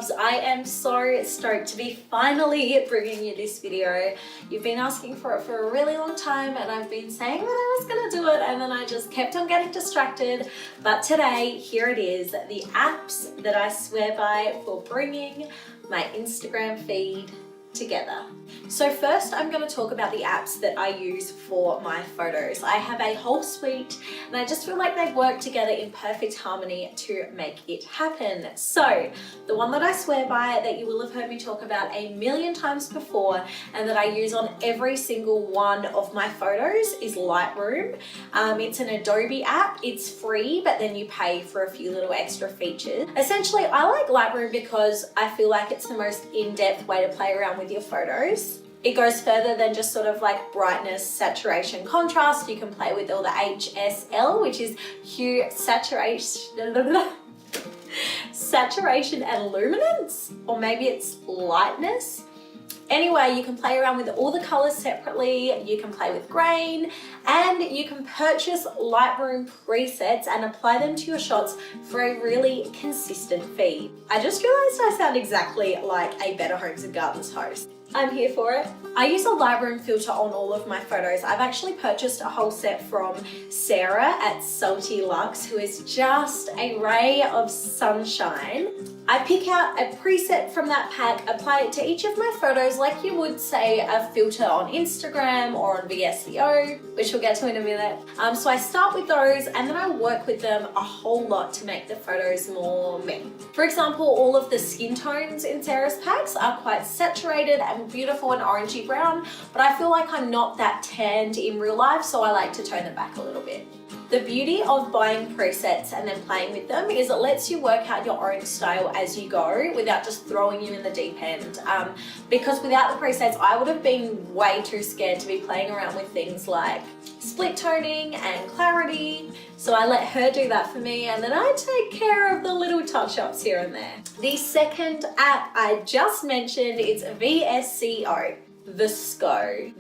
loves. I am so stoked to be finally bringing you this video. You've been asking for it for a really long time and I've been saying that I was gonna do it and then I just kept on getting distracted. But today, here it is, the apps that I swear by for bringing my Instagram feed together. So first I'm going to talk about the apps that I use for my photos. I have a whole suite and I just feel like they work together in perfect harmony to make it happen. So the one that I swear by, that you will have heard me talk about a million times before and that I use on every single one of my photos is Lightroom. It's an Adobe app. It's free, but then you pay for a few little extra features. Essentially, I like Lightroom because I feel like it's the most in-depth way to play around with your photos. It goes further than just sort of like brightness, saturation, contrast. You can play with all the HSL, which is hue, saturation and luminance, or maybe it's lightness. Anyway, you can play around with all the colors separately, you can play with grain, and you can purchase Lightroom presets and apply them to your shots for a really consistent feed. I just realized I sound exactly like a Better Homes and Gardens host. I'm here for it. I use a Lightroom filter on all of my photos. I've actually purchased a whole set from Sarah at Salty Luxe, who is just a ray of sunshine. I pick out a preset from that pack, apply it to each of my photos like you would say a filter on Instagram or on VSCO, which we'll get to in a minute. So I start with those and then I work with them a whole lot to make the photos more me. For example, all of the skin tones in Sarah's packs are quite saturated and beautiful and orangey brown, but I feel like I'm not that tanned in real life, so I like to tone them back a little bit. The beauty of buying presets and then playing with them is it lets you work out your own style as you go without just throwing you in the deep end. Because without the presets, I would have been way too scared to be playing around with things like split toning and clarity. So I let her do that for me and then I take care of the little touch-ups here and there. The second app I just mentioned is VSCO. VSCO?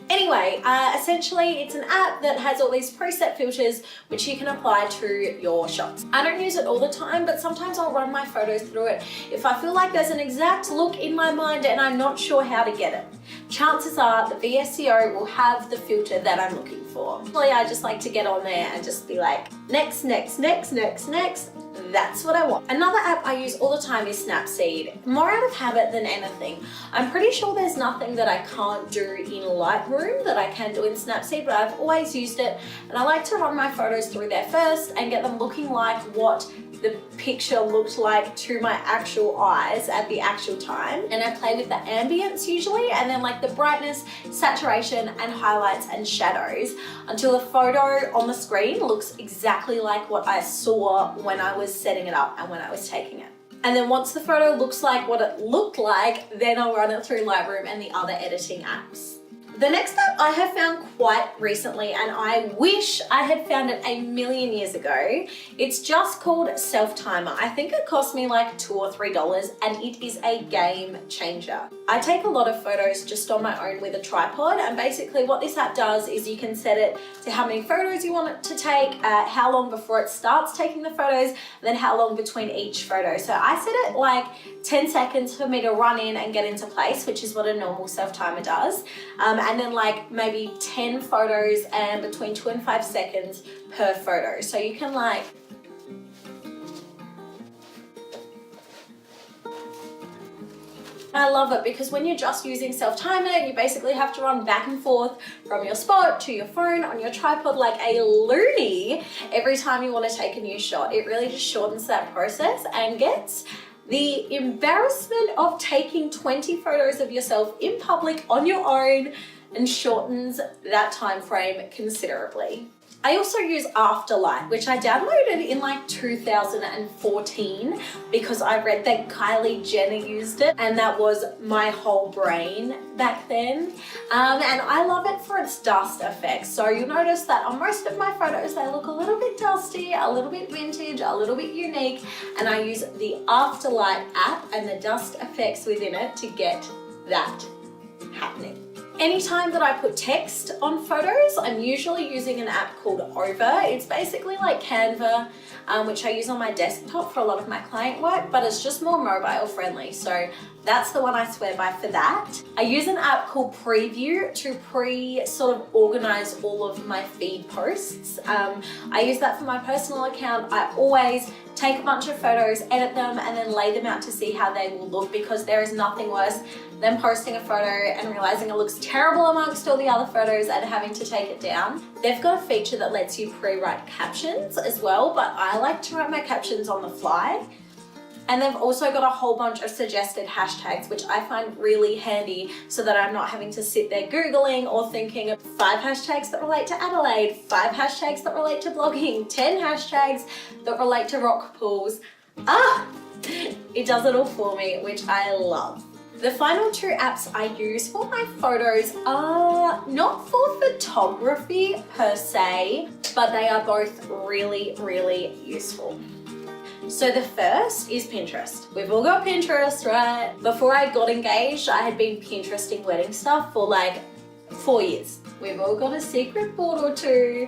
Anyway, essentially it's an app that has all these preset filters which you can apply to your shots. I don't use it all the time, but sometimes I'll run my photos through it if I feel like there's an exact look in my mind and I'm not sure how to get it. Chances are the VSCO will have the filter that I'm looking for. Usually I just like to get on there and just be like, next, next, next, next, next. That's what I want. Another app I use all the time is SNAPSEED, more out of habit than anything. I'm pretty sure there's nothing that I can't do in Lightroom that I can do in SNAPSEED, but I've always used it and I like to run my photos through there first and get them looking like what the picture looked like to my actual eyes at the actual time. And I play with the ambience usually, and then like the brightness, saturation, and highlights and shadows until the photo on the screen looks exactly like what I saw when I was setting it up and when I was taking it. And then once the photo looks like what it looked like, then I'll run it through Lightroom and the other editing apps. The next app I have found quite recently, and I wish I had found it a million years ago. It's just called Self Timer. I think it cost me like $2 or $3 and it is a game changer. I take a lot of photos just on my own with a tripod, and basically what this app does is you can set it to how many photos you want it to take, how long before it starts taking the photos, and then how long between each photo. So I set it like 10 seconds for me to run in and get into place, which is what a normal self timer does. And then like maybe 10 photos and between 2 and 5 seconds per photo. So you can like, I love it because when you're just using self-timer, you basically have to run back and forth from your spot to your phone on your tripod like a loony every time you want to take a new shot. It really just shortens that process and gets the embarrassment of taking 20 photos of yourself in public on your own and shortens that time frame considerably. I also use AFTERLIGHT, which I downloaded in like 2014 because I read that Kylie Jenner used it and that was my whole brain back then. And I love it for its dust effect. So you'll notice that on most of my photos, they look a little bit dusty, a little bit vintage, a little bit unique. And I use the AFTERLIGHT app and the dust effects within it to get that happening. Anytime that I put text on photos, I'm usually using an app called Over. It's basically like Canva, which I use on my desktop for a lot of my client work, but it's just more mobile friendly. So that's the one I swear by for that. I use an app called Preview to sort of organize all of my feed posts. I use that for my personal account. I always take a bunch of photos, edit them, and then lay them out to see how they will look, because there is nothing worse than posting a photo and realizing it looks terrible amongst all the other photos and having to take it down. They've got a feature that lets you pre-write captions as well, but I like to write my captions on the fly. And they've also got a whole bunch of suggested hashtags, which I find really handy so that I'm not having to sit there Googling or thinking of 5 hashtags that relate to Adelaide, 5 hashtags that relate to blogging, 10 hashtags that relate to rock pools. It does it all for me, which I love. The final 2 apps I use for my photos are not for photography per se, but they are both really, really useful. So the first is Pinterest. We've all got Pinterest, right? Before I got engaged, I had been Pinteresting wedding stuff for like 4 years. We've all got a secret board or 2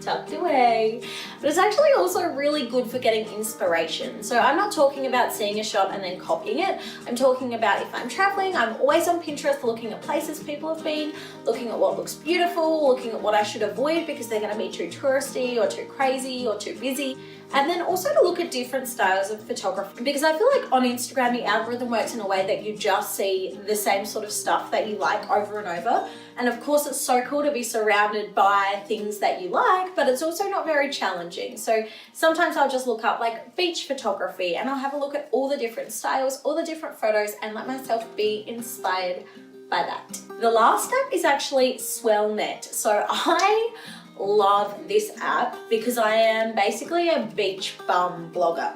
tucked away. But it's actually also really good for getting inspiration. So I'm not talking about seeing a shot and then copying it. I'm talking about if I'm traveling, I'm always on Pinterest looking at places people have been, looking at what looks beautiful, looking at what I should avoid because they're going to be too touristy or too crazy or too busy. And then also to look at different styles of photography, because I feel like on Instagram the algorithm works in a way that you just see the same sort of stuff that you like over and over. And of course it's so cool to be surrounded by things that you like, but it's also not very challenging. So sometimes I'll just look up like beach photography and I'll have a look at all the different styles, all the different photos, and let myself be inspired by that. The last app is actually SWELLNET. So I love this app because I am basically a beach bum blogger.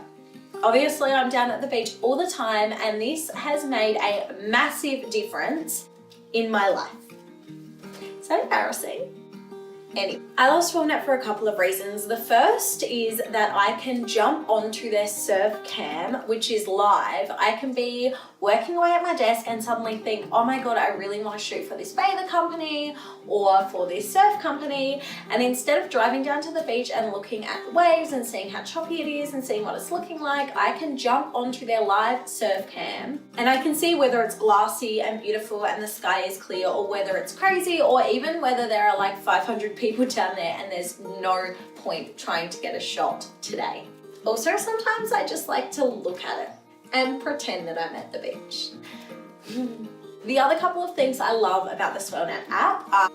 Obviously I'm down at the beach all the time, and this has made a massive difference in my life. So embarrassing. Anyway, I love SWELLNET for a couple of reasons. The first is that I can jump onto their surf cam, which is live. I can be working away at my desk and suddenly think, oh my God, I really want to shoot for this bather company or for this surf company. And instead of driving down to the beach and looking at the waves and seeing how choppy it is and seeing what it's looking like, I can jump onto their live surf cam and I can see whether it's glassy and beautiful and the sky is clear, or whether it's crazy, or even whether there are like 500 people down there and there's no point trying to get a shot today. Also, sometimes I just like to look at it and pretend that I'm at the beach. The other couple of things I love about the SWELLNET app are,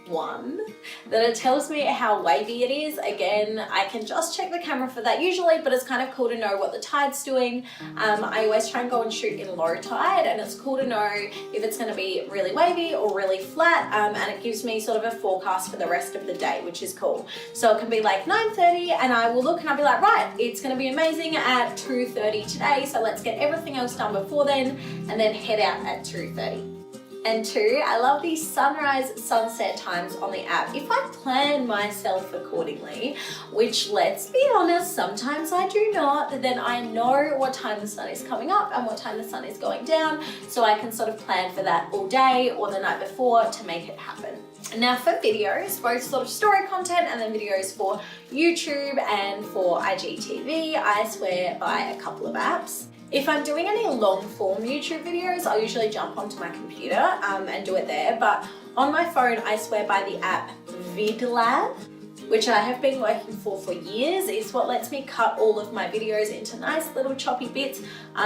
1, that it tells me how wavy it is. Again, I can just check the camera for that usually, but it's kind of cool to know what the tide's doing. I always try and go and shoot in low tide, and it's cool to know if it's going to be really wavy or really flat, and it gives me sort of a forecast for the rest of the day, which is cool. So it can be like 9:30 and I will look and I'll be like, right, it's going to be amazing at 2:30 today, so let's get everything else done before then and then head out at 2:30. And 2, I love these sunrise, sunset times on the app. If I plan myself accordingly, which let's be honest, sometimes I do not, then I know what time the sun is coming up and what time the sun is going down, so I can sort of plan for that all day or the night before to make it happen. Now for videos, both sort of story content and then videos for YouTube and for IGTV, I swear by a couple of apps. If I'm doing any long form YouTube videos, I'll usually jump onto my computer and do it there. But on my phone, I swear by the app VidLab, which I have been working for years. It's what lets me cut all of my videos into nice little choppy bits,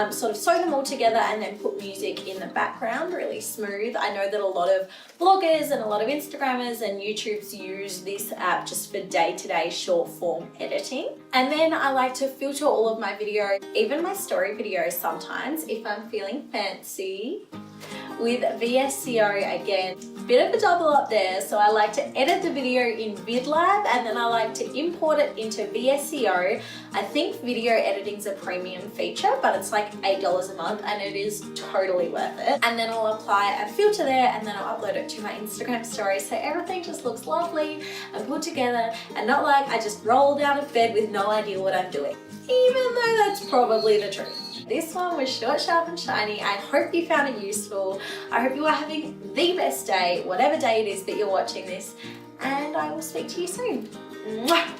sort of sew them all together and then put music in the background, really smooth. I know that a lot of bloggers and a lot of Instagrammers and YouTubers use this app just for day-to-day short form editing. And then I like to filter all of my videos, even my story videos sometimes, if I'm feeling fancy, with VSCO again. Bit of a double up there, so I like to edit the video in VidLab and then I like to import it into VSCO. I think video editing's a premium feature, but it's like $8 a month and it is totally worth it. And then I'll apply a filter there and then I'll upload it to my Instagram story, so everything just looks lovely and put together and not like I just rolled out of bed with no idea what I'm doing, even though that's probably the truth. this one was short, sharp and shiny. I hope you found it useful. I hope you are having the best day, whatever day it is that you're watching this, and I will speak to you soon. Mwah!